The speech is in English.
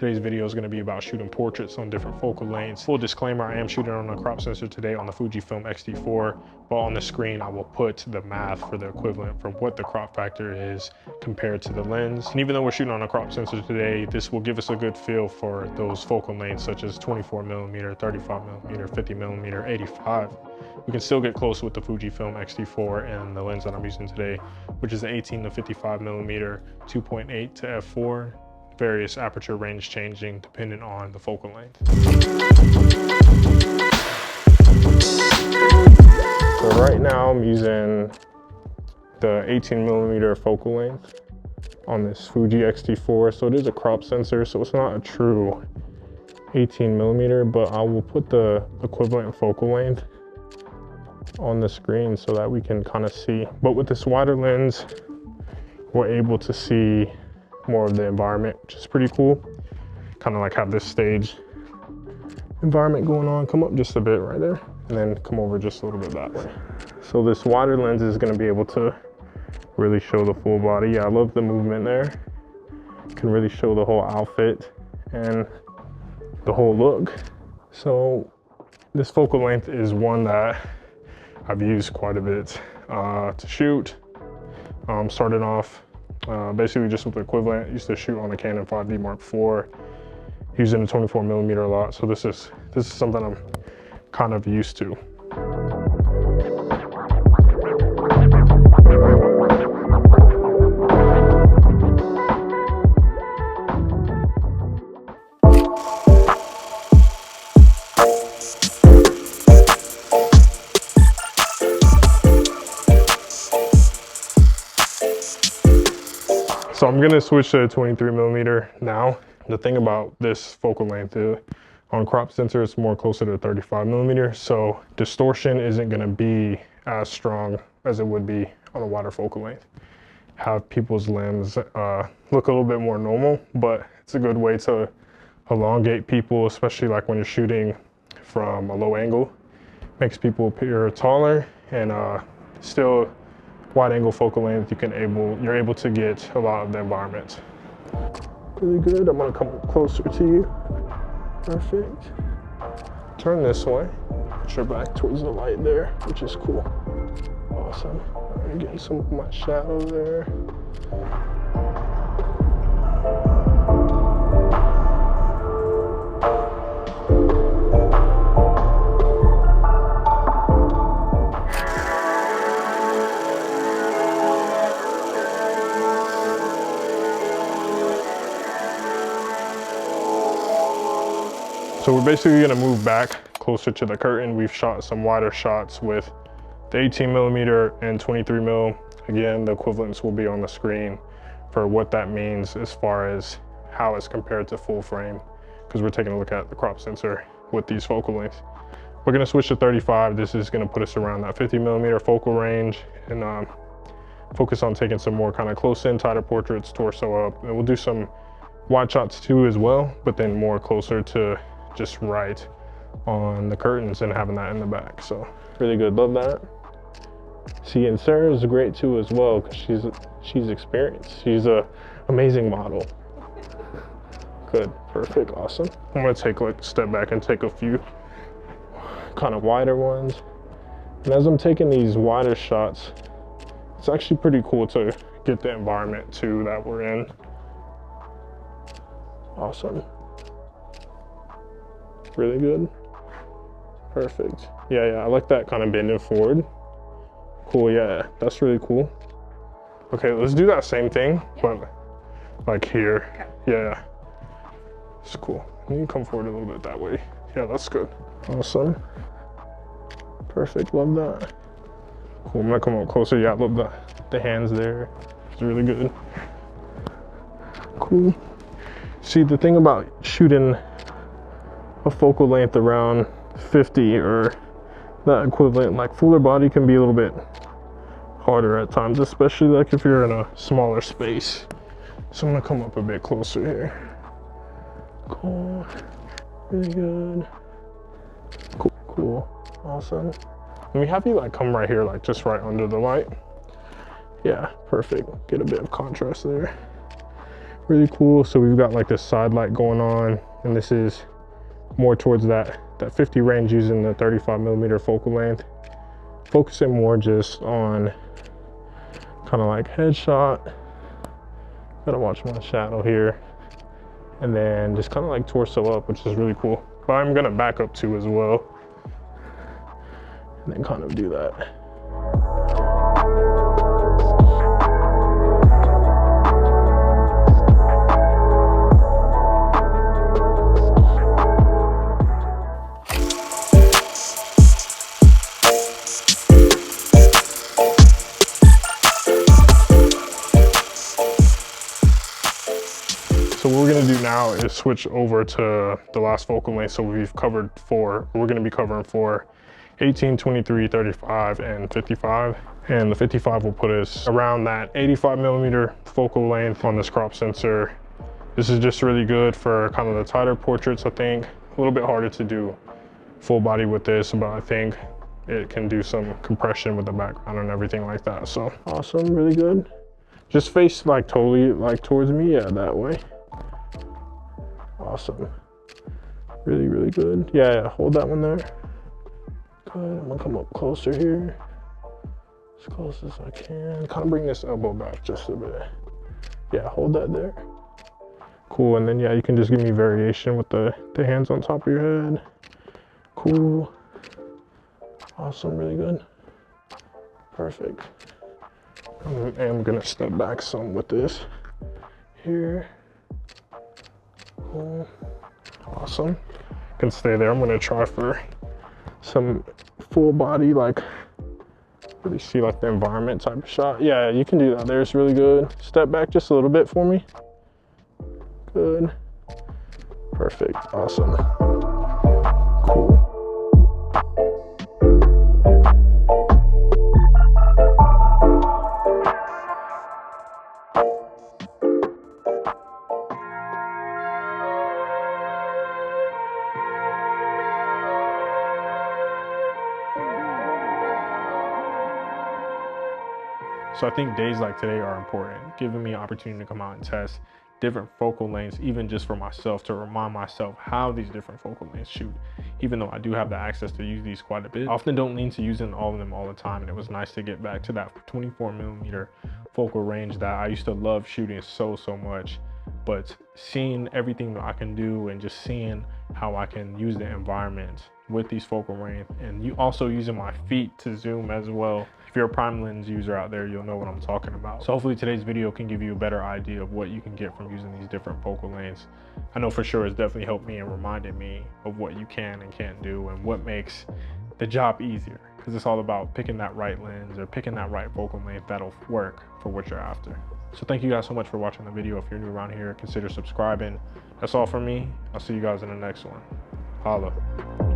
Today's video is going to be about shooting portraits on different focal lengths. Full disclaimer, I am shooting on a crop sensor today on the Fujifilm X-T4, but on the screen I will put the math for the equivalent for what the crop factor is compared to the lens. And even though we're shooting on a crop sensor today, this will give us a good feel for those focal lengths such as 24mm, 35mm, 50mm, 85. We can still get close with the Fujifilm X-T4 and the lens that I'm using today, which is the 18 to 55mm, 2.8 to f4, various aperture range changing depending on the focal length. So right now I'm using the 18mm focal length on this Fuji X-T4. So it is a crop sensor, so it's not a true 18mm, but I will put the equivalent focal length on the screen so that we can kind of see. But with this wider lens, we're able to see more of the environment, which is pretty cool. Kind of like have this stage environment going on. Come up just a bit right there, and then come over just a little bit that way. So this wider lens is going to be able to really show the full body. Yeah, I love the movement there. Can really show the whole outfit and the whole look. So this focal length is one that I've used quite a bit to shoot. Started off basically just with the equivalent. Used to shoot on the Canon 5D Mark IV, using a 24mm a lot. So this is something I'm kind of used to. So I'm gonna switch to 23mm now. The thing about this focal length is, on crop sensor, it's more closer to 35mm, so distortion isn't gonna be as strong as it would be on a wider focal length. Have people's limbs look a little bit more normal, but it's a good way to elongate people, especially like when you're shooting from a low angle. Makes people appear taller, and still wide angle focal length, you're able to get a lot of the environment. Really good. I'm gonna come closer to you. Perfect. Turn this way. Put your back towards the light there, which is cool. Awesome. I'm getting some of my shadow there. So we're basically gonna move back closer to the curtain. We've shot some wider shots with the 18mm and 23mm. Again, the equivalents will be on the screen for what that means as far as how it's compared to full frame, because we're taking a look at the crop sensor with these focal lengths. We're gonna switch to 35. This is gonna put us around that 50mm focal range, and focus on taking some more kind of close in, tighter portraits, torso up. And we'll do some wide shots too as well, but then more closer to just right on the curtains and having that in the back. So really good, love that. See, and Sarah's great too as well, because she's experienced. She's a amazing model. Good, perfect, awesome. I'm gonna take like a step back and take a few kind of wider ones. And as I'm taking these wider shots, it's actually pretty cool to get the environment too that we're in. Awesome. Really good. Perfect. Yeah, I like that kind of bending forward. Cool, yeah, that's really cool. Okay, let's do that same thing, but like here. Okay. Yeah, it's cool. You can come forward a little bit that way. Yeah, that's good. Awesome. Perfect, love that. Cool, I'm gonna come up closer. Yeah, I love the hands there. It's really good. Cool. See, the thing about shooting a focal length around 50 or that equivalent, like fuller body, can be a little bit harder at times, especially like if you're in a smaller space. So I'm gonna come up a bit closer here. Cool, really good. Cool, awesome. And we have you like come right here, like just right under the light. Yeah, perfect. Get a bit of contrast there. really cool. So we've got like this side light going on, and this is more towards that 50 range using the 35mm focal length. Focusing more just on kind of like headshot. Gotta watch my shadow here. And then just kind of like torso up, which is really cool. But I'm gonna back up too as well. And then kind of do that. So what we're gonna do now is switch over to the last focal length. So we've covered 4, we're gonna be covering 4, 18, 23, 35, and 55. And the 55 will put us around that 85mm focal length on this crop sensor. This is just really good for kind of the tighter portraits, I think. A little bit harder to do full body with this, but I think it can do some compression with the background and everything like that. So awesome, really good. Just face like totally like towards me, yeah, that way. Awesome, really, really good. Yeah, hold that one there. Good, I'm gonna come up closer here, as close as I can. Kind of bring this elbow back just a bit. Yeah, hold that there. Cool, and then yeah, you can just give me variation with the hands on top of your head. Cool, awesome, really good, perfect. I'm gonna step back some with this here. Cool. Awesome. Can stay there. I'm gonna try for some full body, like really see like the environment type of shot. Yeah, you can do that. There's really good. Step back just a little bit for me. Good. Perfect. Awesome. Cool. So I think days like today are important, giving me an opportunity to come out and test different focal lengths, even just for myself, to remind myself how these different focal lengths shoot. Even though I do have the access to use these quite a bit, I often don't lean to using all of them all the time. And it was nice to get back to that 24mm focal range that I used to love shooting so much. But seeing everything that I can do and just seeing how I can use the environment with these focal length, and you also using my feet to zoom as well. If you're a prime lens user out there, you'll know what I'm talking about. So hopefully today's video can give you a better idea of what you can get from using these different focal lengths. I know for sure it's definitely helped me and reminded me of what you can and can't do and what makes the job easier, because it's all about picking that right lens or picking that right focal length that'll work for what you're after. So thank you guys so much for watching the video. If you're new around here, consider subscribing. That's all from me. I'll see you guys in the next one. Holla.